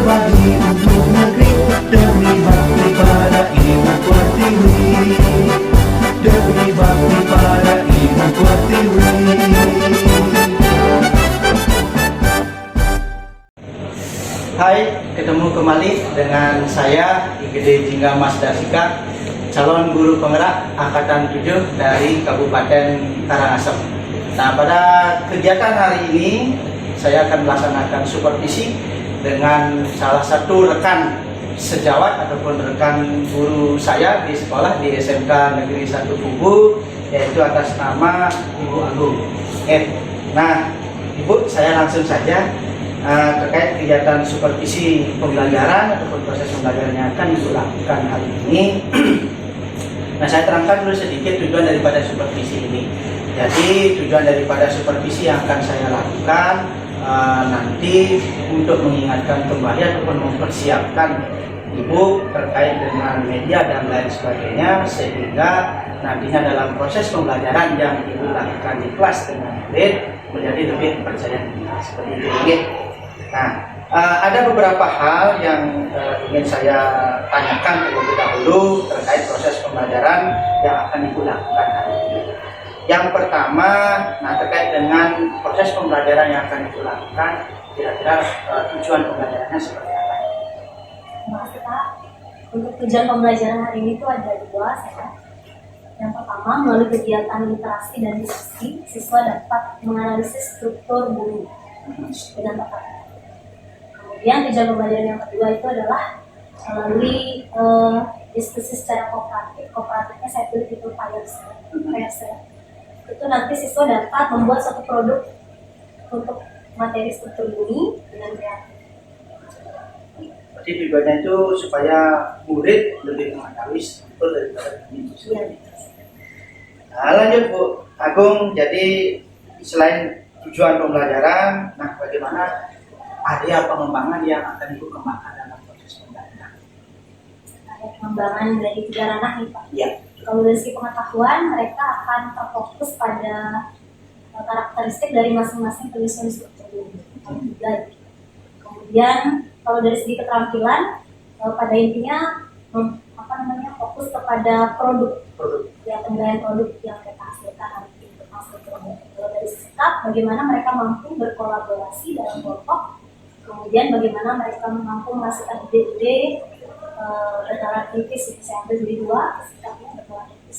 berbagi untuk negeri demi bakti pada Ibu Pertiwi, demi bakti pada Ibu Pertiwi. Hai, ketemu kembali dengan saya IGD Jingga Mas Dasika, calon guru penggerak Angkatan 7 dari Kabupaten Karangasem. Nah, pada kegiatan hari ini saya akan melaksanakan supervisi dengan salah satu rekan sejawat ataupun rekan guru saya di sekolah di SMK Negeri 1 Kubu, yaitu atas nama Ibu Agung. Nah, Ibu, saya langsung saja terkait kegiatan supervisi pembelajaran ataupun proses pembelajaran yang akan dilakukan hari ini. Nah, saya terangkan dulu sedikit tujuan daripada supervisi ini. Jadi tujuan daripada supervisi yang akan saya lakukan nanti untuk mengingatkan kembali ataupun mempersiapkan Ibu terkait dengan media dan lain sebagainya, sehingga nantinya dalam proses pembelajaran yang Ibu lakukan di kelas dengan murid menjadi lebih percaya diri seperti itu. Nah, ada beberapa hal yang ingin saya tanyakan terlebih dahulu terkait proses pembelajaran yang akan Ibu lakukan hari ini. Yang pertama, nah terkait dengan proses pembelajaran yang akan Ibu lakukan, kira-kira tujuan pembelajarannya seperti apa? Makasih Pak. Untuk tujuan pembelajaran hari ini itu ada dua. Yang pertama, melalui kegiatan literasi dan diskusi, siswa dapat menganalisis struktur bumi dengan tepat. Kemudian tujuan pembelajaran yang kedua itu adalah melalui diskusi secara kooperatifnya saya pilih itu itu nanti siswa dapat membuat suatu produk untuk materi struktur bumi dengan kreatif. Jadi tujuannya itu supaya murid lebih mengetahui struktur daripada bumi itu sendiri. Nah, lanjut Bu Agung, jadi selain tujuan pembelajaran, nah bagaimana area pengembangan yang akan Ibu kembangkan dalam proses pembelajaran? Area pengembangan dari 3 ranah nih Pak. Iya. Kalau dari segi pengetahuan, mereka akan terfokus pada karakteristik dari masing-masing penyusun struktur bumi. Kemudian kalau dari segi keterampilan, pada intinya fokus kepada produk. Ya, penilaian produk yang mereka hasilkan nanti untuk masuk ke produk. Kalau dari sikap, bagaimana mereka mampu berkolaborasi dalam kelompok. Kemudian bagaimana mereka mampu menghasilkan ide-ide berjalan kritis. Saya ambil jadi 2, sikapnya berjalan kritis.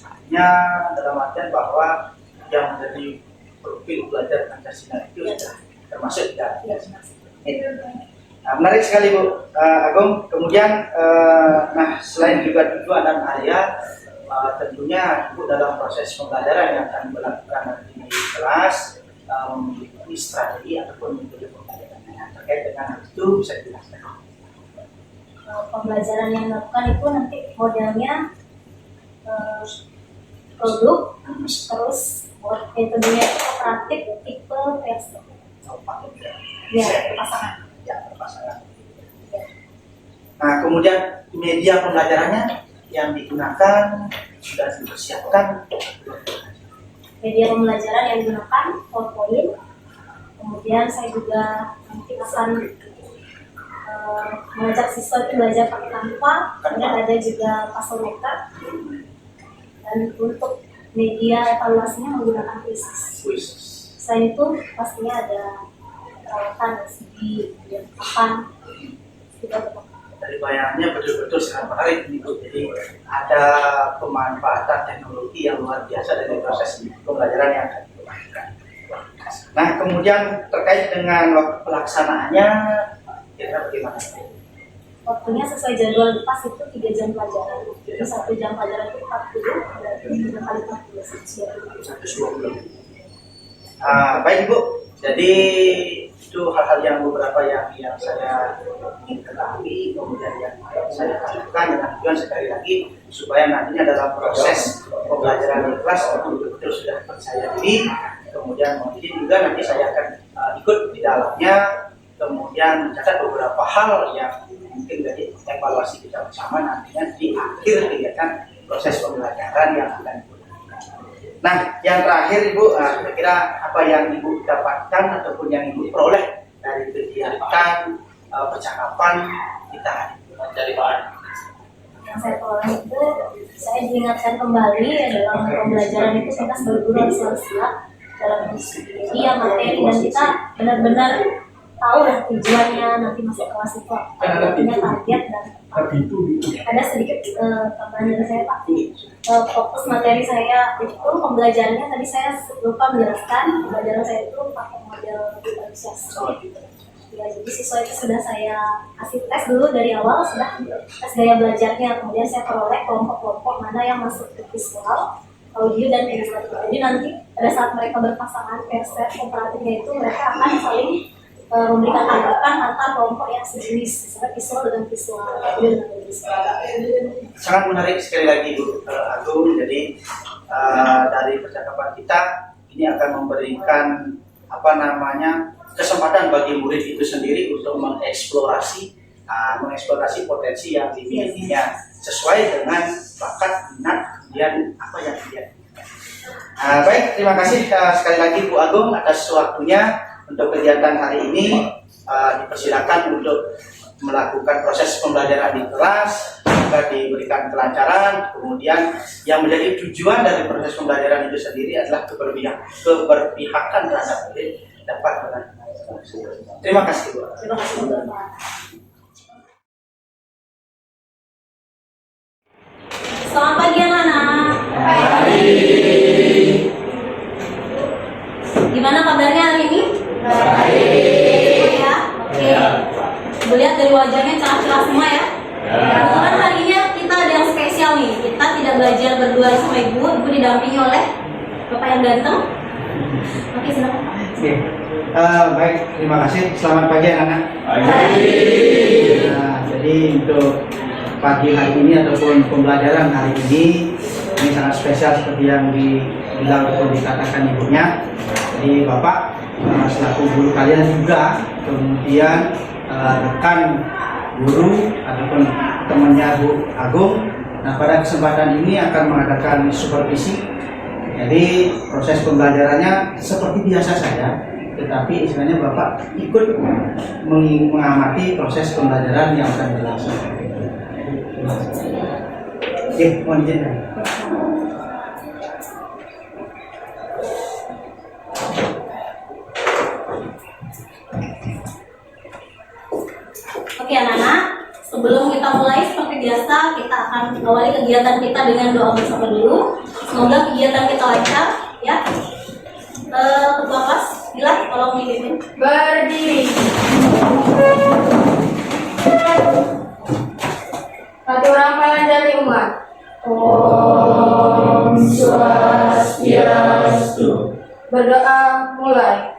Artinya dalam artian bahwa yang menjadi profil belajar Pancasila itu sudah termasuk di dalam. Nah, menarik sekali Bu Agung. Kemudian nah selain juga tujuan dan area, tentunya Ibu dalam proses pembelajaran yang akan dilakukan di kelas memiliki strategi ataupun metode pembelajaran yang terkait dengan itu bisa dijelaskan. Pembelajaran yang dilakukan itu nanti modelnya produk, terus metodenya itu kooperatif, tipe, versi. Ya, pasangan. Ya, berpasangan. Nah, kemudian media pembelajarannya yang digunakan sudah dipersiapkan. Media pembelajaran yang digunakan PowerPoint. Kemudian saya juga nanti akan mengajak siswa itu belajar pakai Canva. Kemudian ada juga puzzle maker. Dan untuk media evaluasinya menggunakan quiz. Selain itu pastinya ada peralatan segi papan juga. Dari bayangannya betul-betul sangat menarik nih Bu. Jadi ada pemanfaatan teknologi yang luar biasa dari proses pembelajaran yang akan dilakukan. Nah, kemudian terkait dengan waktu pelaksanaannya, kira-kira bagaimana? Waktunya sesuai jadwal pas itu 3 jam pelajaran. Jadi 1 jam pelajaran itu 40, berarti 3 kali 40. Baik Bu, jadi itu hal-hal yang beberapa yang saya ingin ketahui, kemudian yang saya lakukan dengan tujuan sekali lagi supaya nantinya dalam proses pembelajaran di kelas betul-betul sudah percaya diri. Kemudian mungkin juga nanti saya akan ikut di dalamnya, kemudian mencatat beberapa hal yang mungkin dari evaluasi kita bersama nantinya di akhir kegiatan proses pembelajaran yang akan dilakukan. Nah, yang terakhir Ibu, kira-kira apa yang Ibu dapatkan ataupun yang Ibu peroleh dari kegiatan percakapan kita dari bahan. Yang saya peroleh itu, saya diingatkan kembali dalam pembelajaran itu kita sebagai guru harus selalu siap dalam diskusi yang materi, dan kita benar-benar tahu lah tujuannya nanti masuk kelas itu apa, punya target dan ada sedikit tambahan dari saya Pak. Fokus materi saya itu pembelajarannya tadi saya lupa menjelaskan, pembelajaran saya itu pakai model visualisasi. Ya, jadi siswa itu sudah saya kasih tes dulu dari awal, sudah tes gaya belajarnya, kemudian saya peroleh kelompok-kelompok mana yang masuk ke visual, audio, dan kinesthetik. Jadi nanti pada saat mereka berpasangan keset komparatifnya itu mereka akan saling memberikan tanggapan antar kelompok yang sejenis, misalnya visual dengan visual, audio dengan visual. Sangat menarik sekali lagi Bu Agung. Jadi dari percakapan kita ini akan memberikan kesempatan bagi murid itu sendiri untuk mengeksplorasi potensi yang dimilikinya sesuai dengan bakat, minat, kemudian apa yang dia inginkan. Baik, terima kasih sekali lagi Bu Agung atas waktunya untuk kegiatan hari ini. Dipersilakan untuk melakukan proses pembelajaran di kelas, agar diberikan kelancaran. Kemudian yang menjadi tujuan dari proses pembelajaran itu sendiri adalah keberpihakan terhadap murid dapat benar. Terima kasih Bu. Terima kasih Bu. Selamat pagi anak-anak. Gimana kabarnya hari ini? Baik. Ya, oke. Ibu lihat dari wajahnya cerah-cerah semua ya. Kebetulan hari ini kita ada yang spesial nih. Kita tidak belajar berdua sama Ibu didampingi oleh Bapak yang ganteng. Oke, silakan Pak. Oke. Baik, terima kasih. Selamat pagi anak-anak. Jadi untuk pagi hari ini ataupun pembelajaran hari ini sangat spesial seperti yang dibilang ataupun dikatakan ibunya. Jadi Bapak selaku guru kalian juga, kemudian rekan guru ataupun temannya Bu Agung. Nah, pada kesempatan ini akan mengadakan supervisi. Jadi proses pembelajarannya seperti biasa saja, tetapi istilahnya Bapak ikut mengamati proses pembelajaran yang akan berlangsung. Oke, mohon izin. Oke anak-anak, sebelum kita mulai seperti biasa, kita akan awali kegiatan kita dengan doa bersama dulu. Semoga kegiatan kita lancar, ya. Ketua kelas, Bila, tolong mimpin. Berdiri. Aturan panjang umat. Om Swastiastu. Berdoa mulai.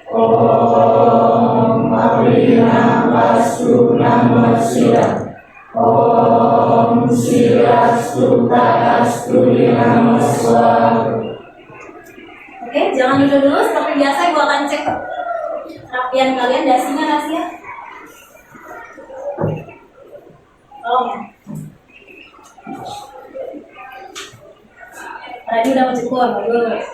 Om Abhinapastu Namo Sira. Om Sirastu Tadastu Namo Swaru. Oke, jangan dulu seperti biasa Ibu akan cek rapian kalian, dasinya rahasia. Tolong ya. Tadi udah mencukur, bagus.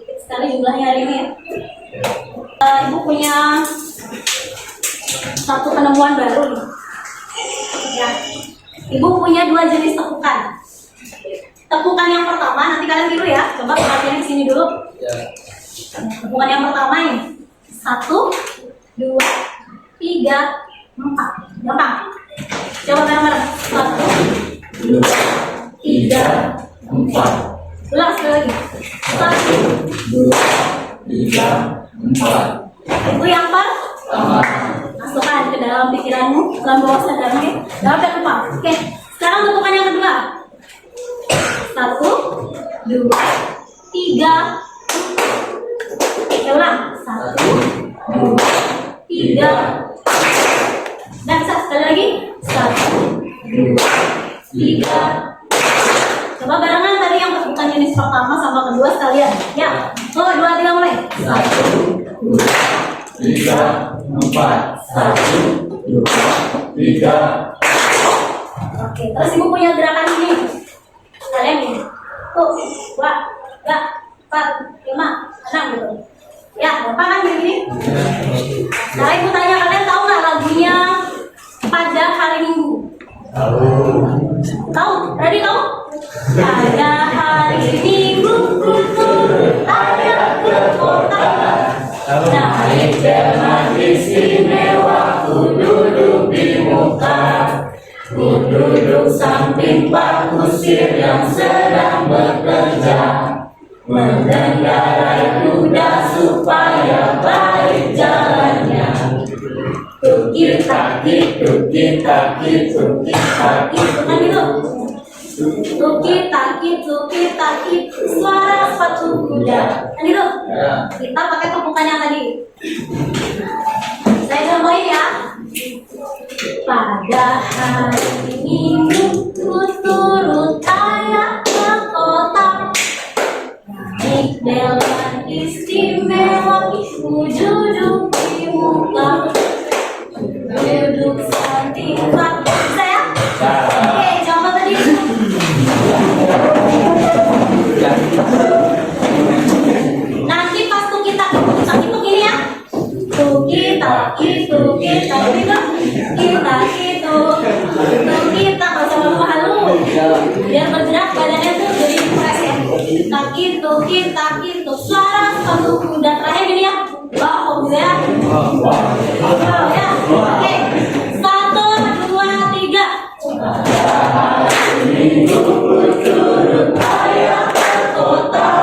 Sedikit sekali jumlahnya hari ini ya. Ibu punya satu penemuan baru nih. Ya. Ibu punya 2 jenis tepukan. Tepukan yang pertama, nanti kalian tiru ya. Coba perhatian di sini dulu. Tepukan yang pertama ini. 1, 2, 3, 4. Gampang. Coba bareng-bareng. 1, 2, 3, 4. Ulang sekali lagi. 1, 2, 3, 4. Itu yang pertama. Masukkan ke dalam pikiranmu, dalam bawah sadarmu. Jangan lupa. Oke, sekarang tepukan yang kedua. 1, 2, 3. Oke, ulang. 1, 2, 3. Dan sekali lagi. 1, 2, 3. Coba barengan tadi yang tepukan jenis pertama sama kedua sekalian. Ya. 2, 3 mulai. 1, 2, 3, 4. 1, 2, 3. Oke, terus Ibu punya gerakan ini. Kalian ini. Tuh, 2, Pada hari Minggu ku turut ayah ke kota. Naik delman istimewa, ku duduk di muka. Ku duduk samping Pak Kusir yang sedang bekerja, mengendarai kuda supaya baik jalannya. Tuki taki, tuki taki, tuki taki. Kan itu. Tuki taki, suara sepatu kuda. Kan itu. Kita pakai tumpukannya tadi. Saya contohin ya. Pada hari Minggu ku turut ayah ke kota. Naik delman istimewa, ku duduk di muka. Duduk samping Pak. Bisa ya? Oke, contoh tadi. Nanti pas tuki taki begini ya. Tuki taki, kita gitu. Kita nggak usah malu-malu. Biar bergerak badannya tuh jadi fresh ya. Taki, suara sepatu kuda. Terakhir gini ya. Wow, ya. Wow, ya. Oke. 1, 2, 3. Minggu ku turut ayah ke kota.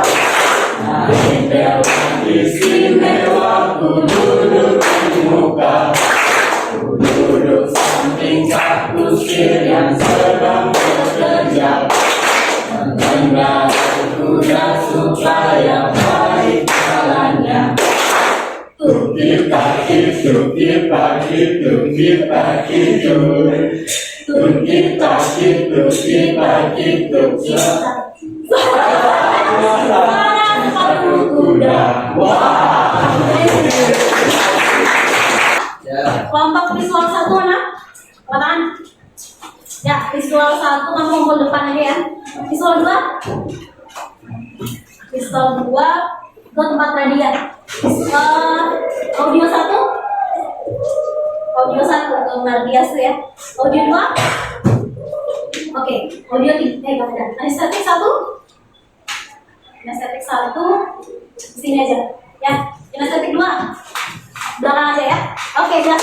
Naik delman istimewa, ku duduk di muka. Ku duduk samping Pak Kusir yang sedang bekerja, mengendarai kuda supaya baik jalannya. Tuki taki, tuki taki, tuki taki, tuki taki, tuki taki, tuki taki. Suara sepatu kuda. Wah. Kelompok visual 1 mana? Tangan. Ya, visual 1 kamu ngumpul depan aja ya. Visual 2. Visual 2 ke tempat radian. Audio 1. Audio 1 ke Mardias ya. Audio 2. Oke, audio 3. Gak. Anestetik 1. Anestetik 1. Sini aja. Ya, anestetik 2. Belakang aja ya. Oke, jelas.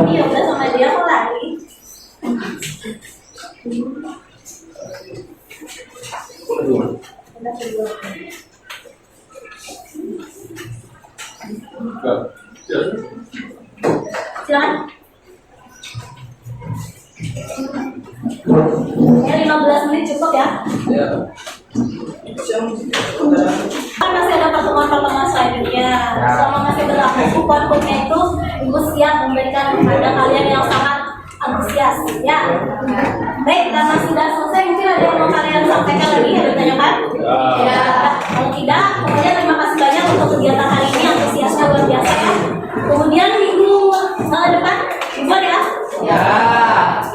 Iya, udah sama dia kok lagi. Silakan. Ya 15 menit cukup ya. Kan masih ada pertemuan-pertemuan selanjutnya. Selama masih berlangsung kupon-kuponnya itu, Ibu siap memberikan kepada kalian yang sangat antusias ya. Baik, karena sudah selesai, mungkin ada yang mau kalian sampaikan lagi, ada yang tanyakan? Ya. Kalau tidak, pokoknya terima kasih banyak untuk kegiatan hari ini, antusiasnya luar biasa ya. Kemudian minggu depan, Ibu ya? Ya.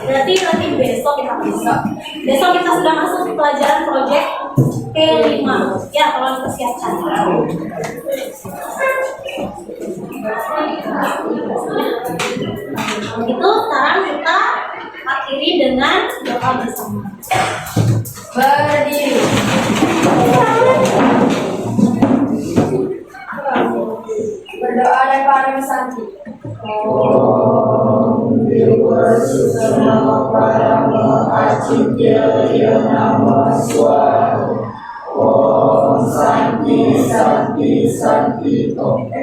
Berarti nanti besok kita masuk. Besok kita sudah masuk di pelajaran proyek P5. Ya, tolong dipersiapkan. Begitu, sekarang kita akhiri dengan doa bersama. Berdiri. Berdoa dan para santi.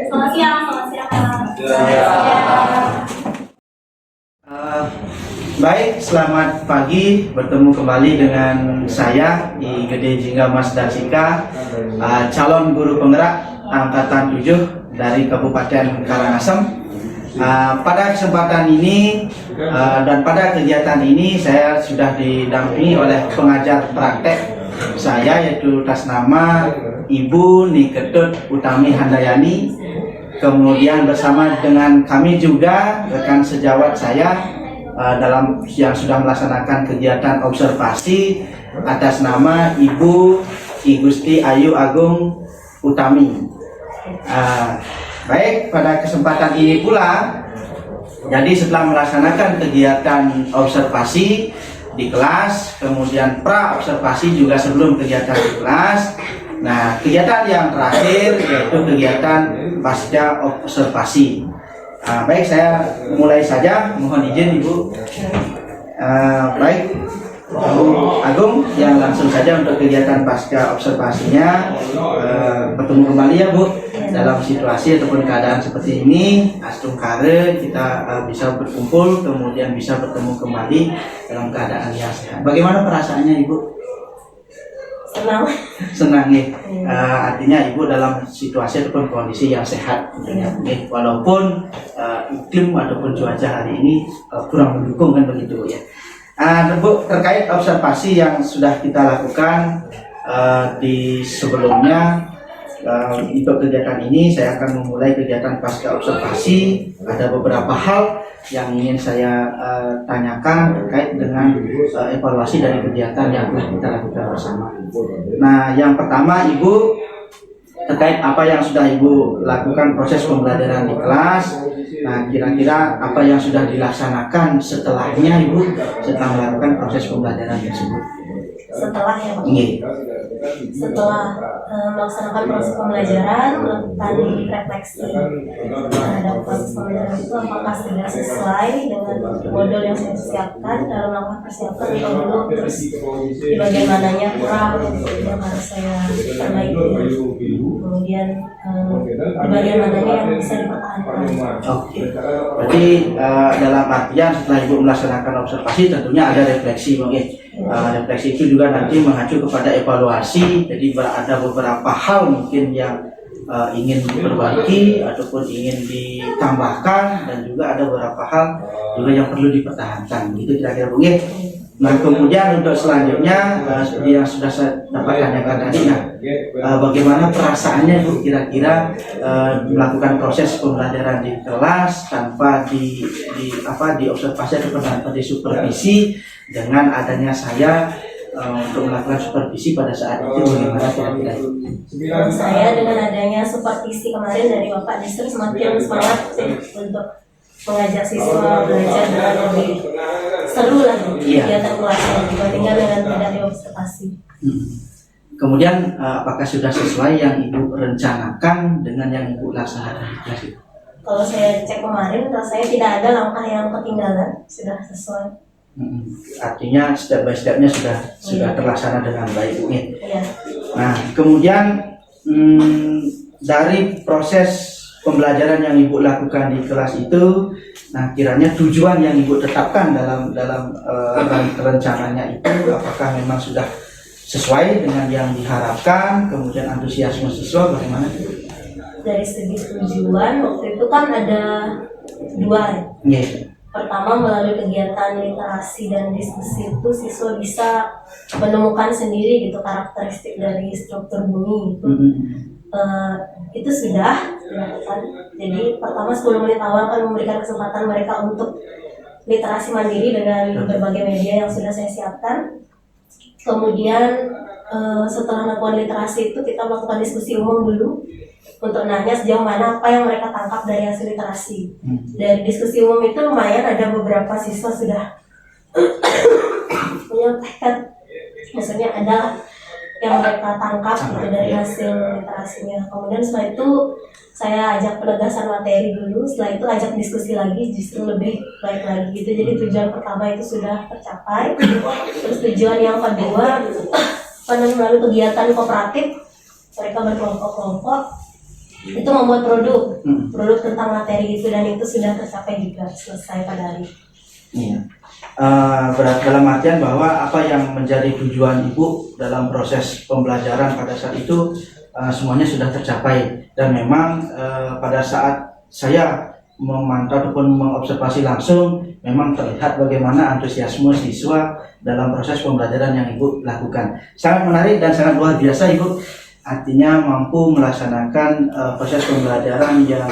Selamat siang, Baik, selamat pagi. Bertemu kembali dengan saya di Gede Jingga Mas Darsika, calon guru penggerak angkatan 7 dari Kabupaten Karangasem. Pada kesempatan ini dan pada kegiatan ini saya sudah didampingi oleh pengajar praktek saya, yaitu atas nama Ibu Niketut Utami Handayani. Kemudian bersama dengan kami juga rekan sejawat saya dalam yang sudah melaksanakan kegiatan observasi atas nama Ibu I Gusti Ayu Agung Utami. Baik, pada kesempatan ini pula, jadi setelah melaksanakan kegiatan observasi di kelas, kemudian pra observasi juga sebelum kegiatan di kelas. Nah, kegiatan yang terakhir yaitu kegiatan pasca observasi. Baik, saya mulai saja. Mohon izin Ibu. Baik, Bu Agung, yang langsung saja untuk kegiatan pasca observasinya. Bertemu kembali ya Bu, dalam situasi ataupun keadaan seperti ini. Astungkare kita bisa berkumpul, kemudian bisa bertemu kembali dalam keadaan yang sehat. Bagaimana perasaannya Ibu? Senang ya. Artinya Ibu dalam situasi ataupun kondisi yang sehat, walaupun iklim ataupun cuaca hari ini kurang mendukung, kan begitu ya. Bu, terkait observasi yang sudah kita lakukan di sebelumnya, untuk kegiatan ini saya akan memulai kegiatan pasca observasi. Ada beberapa hal yang ingin saya tanyakan terkait dengan evaluasi dari kegiatan yang telah kita lakukan bersama. Nah, yang pertama Ibu, terkait apa yang sudah Ibu lakukan proses pembelajaran di kelas. Nah, kira-kira apa yang sudah dilaksanakan setelahnya Ibu, setelah melakukan proses pembelajaran tersebut? Setelah ya, setelah melaksanakan proses pembelajaran, melakukan refleksi terhadap proses pembelajaran itu, apakah sudah sesuai dengan modul yang saya siapkan dalam melakukan persiapan atau belum, terus di bagian mananya kurang yang harus saya perbaiki, kemudian di bagian mananya yang bisa dipertahankan. Oke. Berarti dalam artian setelah Ibu melaksanakan observasi tentunya ada refleksi, mungkin. Refleksi itu juga nanti mengacu kepada evaluasi. Jadi ada beberapa hal mungkin yang ingin diperbaiki ataupun ingin ditambahkan, dan juga ada beberapa hal juga yang perlu dipertahankan. Itu kira-kira mungkin. Nah, kemudian untuk selanjutnya seperti yang sudah saya dapat tanyakan tadi, bagaimana perasaannya Bu kira-kira melakukan proses pembelajaran di kelas tanpa di observasi ataupun tanpa disupervisi, dengan adanya saya untuk melakukan supervisi pada saat itu, bagaimana kira-kira? Saya dengan adanya supervisi kemarin dari Bapak Distrik semakin semangat untuk mengajar siswa belajar dengan lebih seru lah kegiatan kelasnya dibandingkan dengan tidak diobservasi. Kemudian apakah sudah sesuai yang Ibu rencanakan dengan yang Ibu laksanakan di kelas itu? Kalau saya cek kemarin, rasanya tidak ada langkah yang ketinggalan, sudah sesuai. Artinya step by stepnya sudah terlaksana dengan baik, mungkin. Iya. Nah, kemudian dari proses pembelajaran yang Ibu lakukan di kelas itu, nah kiranya tujuan yang Ibu tetapkan dalam rencananya itu apakah memang sudah sesuai dengan yang diharapkan, kemudian antusiasme siswa bagaimana? Dari segi tujuan waktu itu kan ada dua. Iya. Pertama, melalui kegiatan literasi dan diskusi itu siswa bisa menemukan sendiri gitu karakteristik dari struktur bumi itu. Itu sudah dilakukan. Jadi pertama 10 menit awal akan memberikan kesempatan mereka untuk literasi mandiri dengan berbagai media yang sudah saya siapkan. Kemudian setelah melakukan literasi itu kita melakukan diskusi umum dulu untuk nanya sejauh mana apa yang mereka tangkap dari hasil literasi. Dari diskusi umum itu lumayan ada beberapa siswa sudah menyampaikan, maksudnya ada yang mereka tangkap gitu dari hasil literasinya. Kemudian setelah itu saya ajak penegasan materi dulu, setelah itu ajak diskusi lagi justru lebih baik lagi gitu. Jadi tujuan pertama itu sudah tercapai. Terus tujuan yang kedua melalui kegiatan kooperatif mereka berkelompok-kelompok itu membuat produk tentang materi itu, dan itu sudah tercapai juga selesai pada hari. Iya. Dalam artian bahwa apa yang menjadi tujuan Ibu dalam proses pembelajaran pada saat itu semuanya sudah tercapai, dan memang pada saat saya memantau ataupun mengobservasi langsung memang terlihat bagaimana antusiasme siswa dalam proses pembelajaran yang Ibu lakukan. Sangat menarik dan sangat luar biasa Ibu, artinya mampu melaksanakan proses pembelajaran yang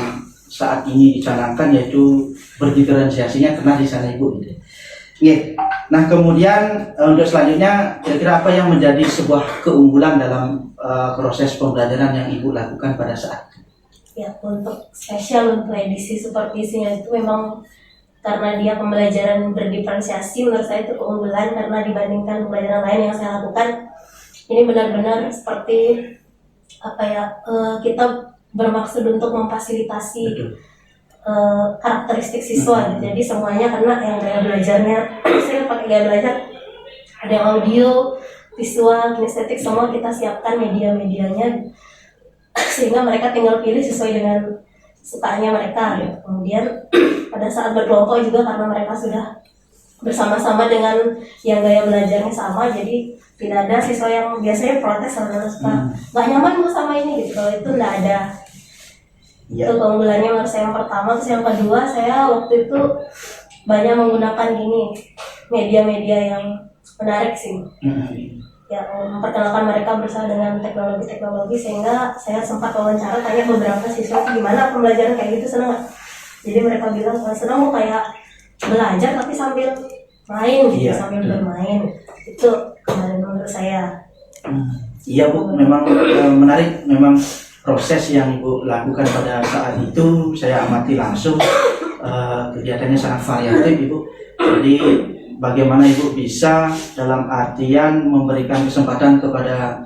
saat ini dicanangkan, yaitu berdiferensiasinya karena di sana Ibu gitu. Oke. Nah kemudian untuk selanjutnya kira-kira apa yang menjadi sebuah keunggulan dalam proses pembelajaran yang Ibu lakukan pada saat itu? Ya, untuk spesial untuk edisi supervisinya itu memang karena dia pembelajaran berdiferensiasi, menurut saya itu keunggulan karena dibandingkan pembelajaran lain yang saya lakukan, ini benar-benar seperti kita bermaksud untuk memfasilitasi karakteristik siswa gitu. Jadi semuanya karena yang gaya belajarnya saya pakai gaya belajar ada yang audio, visual, kinestetik, semua kita siapkan media-medianya sehingga mereka tinggal pilih sesuai dengan sukanya mereka gitu. Kemudian pada saat berkelompok juga karena mereka sudah bersama-sama dengan yang gaya belajarnya sama, jadi tidak ada siswa yang biasanya protes karena suka nggak nyaman mau sama ini gitu. Kalau itu nggak ada. Ya. Itu keunggulannya menurut saya yang pertama. Terus yang kedua, saya waktu itu banyak menggunakan media-media yang menarik sih, yang memperkenalkan mereka bersama dengan teknologi-teknologi, sehingga saya sempat wawancara tanya beberapa siswa gimana pembelajaran kayak gitu, senang nggak? Jadi mereka bilang senang, mau kayak belajar tapi sambil main gitu, sambil bermain. Itu kemarin menurut saya. Iya Bu, memang menarik, memang proses yang Ibu lakukan pada saat itu saya amati langsung, kegiatannya sangat variatif Ibu. Jadi bagaimana Ibu bisa dalam artian memberikan kesempatan kepada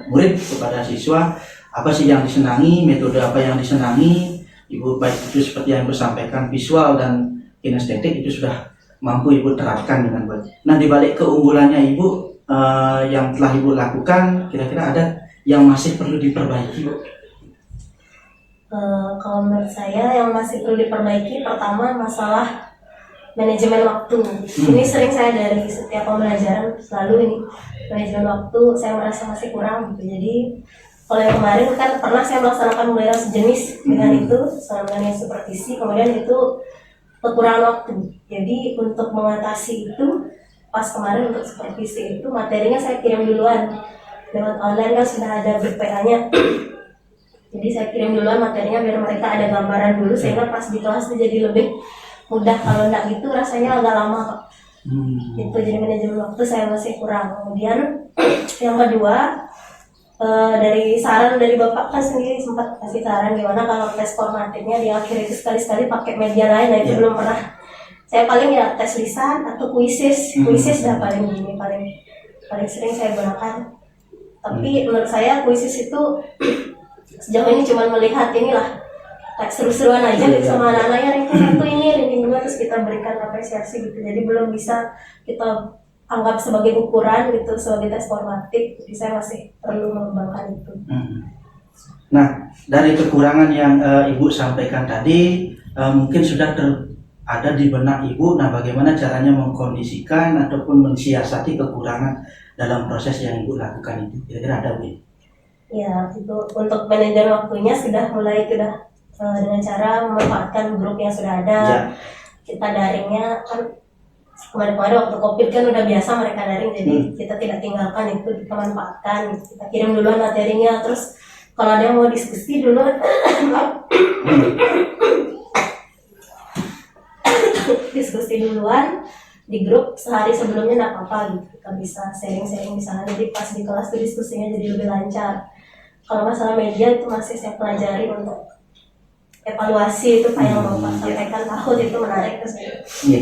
murid, kepada siswa, apa sih yang disenangi, metode apa yang disenangi Ibu, baik itu seperti yang Ibu sampaikan visual dan kinestetik itu sudah mampu Ibu terapkan dengan baik. Nah di balik keunggulannya Ibu yang telah Ibu lakukan, kira-kira ada yang masih perlu diperbaiki Bu? Kalau menurut saya yang masih perlu diperbaiki, pertama masalah manajemen waktu. Ini sering saya dari setiap pembelajaran selalu ini manajemen waktu saya merasa masih kurang gitu. Jadi kalau yang kemarin kan pernah saya melaksanakan pembelajaran sejenis dengan itu, dengan yang supervisi, kemudian itu kekurangan waktu. Jadi untuk mengatasi itu, pas kemarin untuk supervisi itu materinya saya kirim duluan lewat online, kan sudah ada grup PA-nya. Jadi saya kirim duluan materinya biar mereka ada gambaran dulu, sehingga pas di kelas itu jadi lebih mudah. Kalau enggak gitu rasanya agak lama kok. Itu jadi manajemen waktu saya masih kurang. Kemudian yang kedua, dari saran dari Bapak kan sendiri sempat kasih saran gimana kalau tes formatifnya di akhir itu sekali-sekali pakai media lain. Nah itu belum pernah. Saya paling ya tes lisan atau kuisis dah paling sering saya gunakan. Tapi menurut saya kuisis itu sejauh ini cuma melihat inilah kayak seru-seruan aja gitu sama anak-anaknya, ranking 1 ini, ranking 2, terus kita berikan apresiasi gitu. Jadi belum bisa kita anggap sebagai ukuran gitu, sebagai tes formatif. Jadi saya masih perlu mengembangkan itu. Nah dari kekurangan yang Ibu sampaikan tadi, mungkin sudah ada di benak Ibu. Nah, bagaimana caranya mengkondisikan ataupun mensiasati kekurangan dalam proses yang Ibu lakukan itu? Kira-kira ada, Bu? Ya, itu untuk manajemen waktunya sudah mulai dengan cara memanfaatkan grup yang sudah ada. Ya. Kita daringnya kan kemarin-kemarin waktu COVID kan udah biasa mereka daring, jadi kita tidak tinggalkan itu, kita manfaatkan. Kita kirim duluan materinya, terus kalau ada yang mau diskusi duluan diskusi duluan di grup sehari sebelumnya, nggak apa-apa gitu, kita bisa sharing-sharing di sana, jadi pas di kelas tuh diskusinya jadi lebih lancar. Kalau masalah media itu masih saya pelajari untuk evaluasi, itu kayak yang Bapak sampaikan tahun itu menarik ke saya. Iya.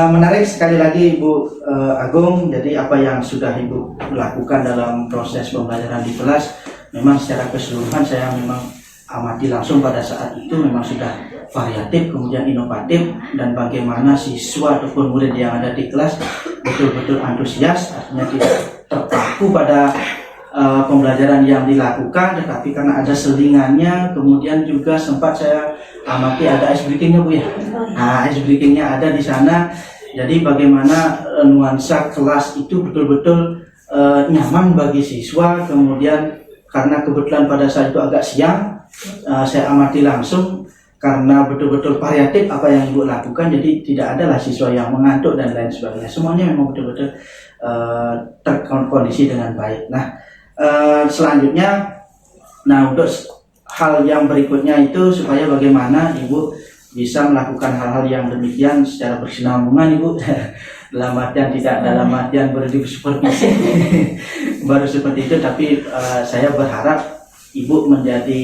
Menarik sekali lagi Ibu Agung. Jadi apa yang sudah Ibu lakukan dalam proses pembelajaran di kelas, memang secara keseluruhan saya memang amati langsung pada saat itu, memang sudah variatif, kemudian inovatif, dan bagaimana siswa ataupun murid yang ada di kelas betul-betul antusias, artinya tidak terpaku pada pembelajaran yang dilakukan, tetapi karena ada selingannya, kemudian juga sempat saya amati ada ice breakingnya, Bu ya. Nah, ice breakingnya ada di sana. Jadi bagaimana nuansa kelas itu betul-betul nyaman bagi siswa. Kemudian karena kebetulan pada saat itu agak siang, saya amati langsung, karena betul-betul variatif apa yang Ibu lakukan, jadi tidak adalah siswa yang mengantuk dan lain sebagainya. Semuanya memang betul-betul terkondisi dengan baik. Nah, selanjutnya, untuk hal yang berikutnya itu supaya bagaimana Ibu bisa melakukan hal-hal yang demikian secara berkesinambungan, Ibu. Dalam artian tidak dalam artian bersupervisi baru seperti itu, tapi saya berharap Ibu menjadi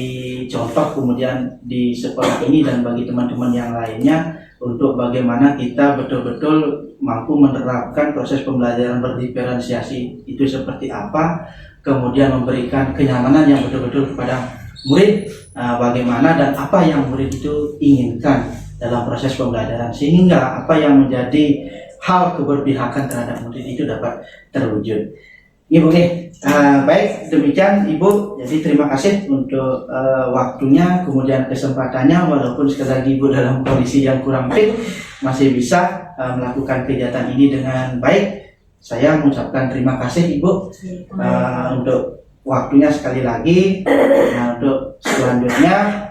contoh kemudian di sekolah ini dan bagi teman-teman yang lainnya, untuk bagaimana kita betul-betul mampu menerapkan proses pembelajaran berdiferensiasi itu seperti apa, kemudian memberikan kenyamanan yang betul-betul kepada murid, bagaimana dan apa yang murid itu inginkan dalam proses pembelajaran, sehingga apa yang menjadi hal keberpihakan terhadap murid itu dapat terwujud. Ibu, baik, demikian Ibu. Jadi terima kasih untuk waktunya, kemudian kesempatannya, walaupun sekali lagi Ibu dalam kondisi yang kurang fit masih bisa melakukan kegiatan ini dengan baik. Saya mengucapkan terima kasih Ibu untuk waktunya sekali lagi. Nah, untuk selanjutnya,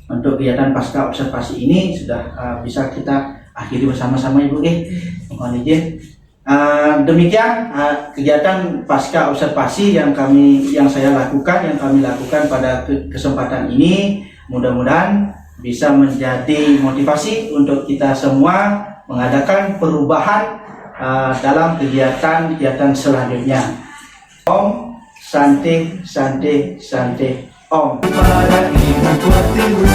untuk kegiatan pasca observasi ini sudah bisa kita akhiri bersama-sama Ibu. Mohon izin. Demikian kegiatan pasca observasi yang kami lakukan pada kesempatan ini. Mudah-mudahan bisa menjadi motivasi untuk kita semua mengadakan perubahan dalam kegiatan selanjutnya. Om Santi Santi Santi Om. Para Ibu Pertiwi.